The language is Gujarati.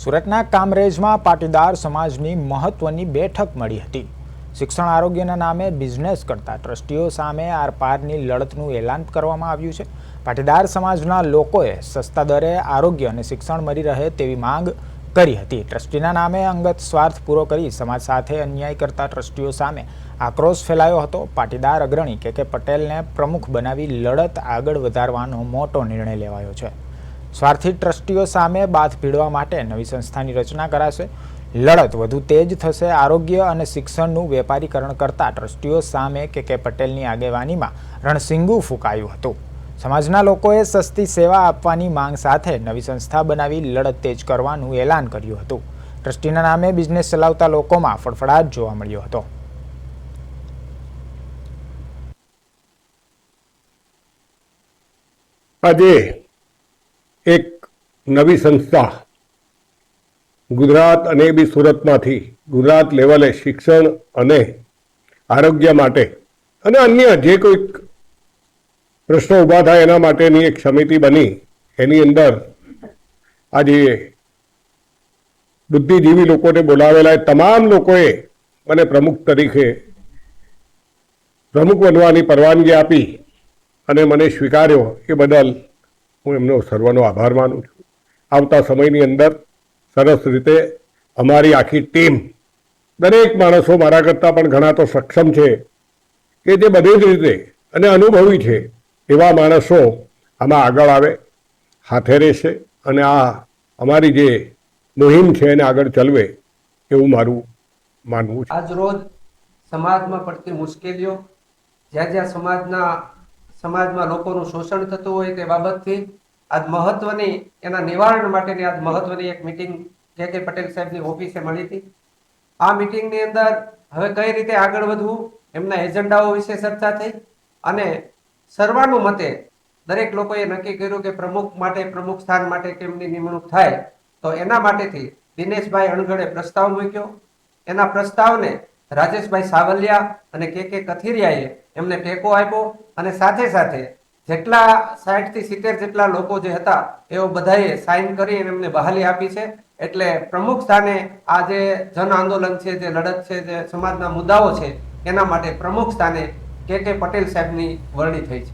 સુરતના કામરેજમાં પાટીદાર સમાજની મહત્વની બેઠક મળી હતી। શિક્ષણ આરોગ્યના નામે બિઝનેસ કરતા ટ્રસ્ટીઓ સામે આરપારની લડતનું એલાન કરવામાં આવ્યું છે। પાટીદાર સમાજના લોકોએ સસ્તા દરે આરોગ્ય અને શિક્ષણ મળી રહે તેવી માંગ કરી હતી। ટ્રસ્ટીના નામે અંગત સ્વાર્થ પૂરો કરી સમાજ સાથે અન્યાય કરતા ટ્રસ્ટીઓ સામે આક્રોશ ફેલાયો હતો। પાટીદાર અગ્રણી કે પટેલને પ્રમુખ બનાવી લડત આગળ વધારવાનો મોટો નિર્ણય લેવાયો છે। સ્વાર્થી ટ્રસ્ટીઓ સામે બાથ ભીડવા માટે નવી સંસ્થાની રચના કરાશે। લડત વધુ તેજ થશે। આરોગ્ય અને શિક્ષણનું વેપારીકરણ કરતા ટ્રસ્ટીઓ સામે કે પટેલની આગેવાનીમાં રણસિંગુ ફૂંકાયું હતું। સમાજના લોકોએ સસ્તી સેવા આપવાની માંગ સાથે નવી સંસ્થા બનાવી લડત તેજ કરવાનું એલાન કર્યું હતું। ટ્રસ્ટીના નામે બિઝનેસ ચલાવતા લોકોમાં ફફડાટ જોવા મળ્યો હતો। આજે એક નવી સંસ્થા ગુજરાત અને બી સુરતમાંથી ગુજરાત લેવલે શિક્ષણ અને આરોગ્ય માટે અને અન્ય જે કોઈક પ્રશ્નો ઊભા થાય એના માટેની એક સમિતિ બની। એની અંદર આજે બુદ્ધિજીવી લોકોને બોલાવેલા તમામ લોકોએ મને પ્રમુખ તરીકે પ્રમુખ બનવાની પરવાનગી આપી અને મને સ્વીકાર્યો એ બદલ હું એમનો સર્વનો આભાર માનું છું। આવતા સમયની અંદર સરસ રીતે અમારી આખી ટીમ, દરેક માણસો મારા કરતાં પણ ઘણા તો સક્ષમ છે કે જે બધી જ રીતે અને અનુભવી છે એવા માણસો આમાં આગળ આવે, હાથે રહેશે અને આ અમારી જે મુહિમ છે એને આગળ ચલવે એવું મારું માનવું છે। આજ રોજ સમાજમાં પડતી મુશ્કેલીઓ, જ્યાં જ્યાં સમાજમાં લોકોનું શોષણ થતું હોય તે બાબતથી આજ મહત્વની એના નિવારણ માટેની આજ મહત્વની એક મિટિંગ કે પટેલ સાહેબની ઓફિસે મળી હતી। આ મિટિંગની અંદર હવે કઈ રીતે આગળ વધવું એમના એજન્ડાઓ વિશે ચર્ચા થઈ અને સર્વાનુમતે દરેક લોકોએ નક્કી કર્યું કે પ્રમુખ સ્થાન માટે કેમની નિમણૂક થાય તો એના માટેથી દિનેશભાઈ અણગડે પ્રસ્તાવ મૂક્યો। એના પ્રસ્તાવને રાજેશભાઈ સાવલિયા અને કે કથિરિયાએ એમને ટેકો આપ્યો અને સાથે સાથે જેટલા 60 થી 70 જેટલા લોકો જે હતા એઓ બધાએ સાઇન કરી અને એમને બહાલી આપી છે। એટલે પ્રમુખ સ્થાને આ જે જન આંદોલન છે, જે લડત છે, જે સમાજના મુદ્દાઓ છે એના માટે પ્રમુખ સ્થાને કે પટેલ સાહેબની વરણી થઈ છે।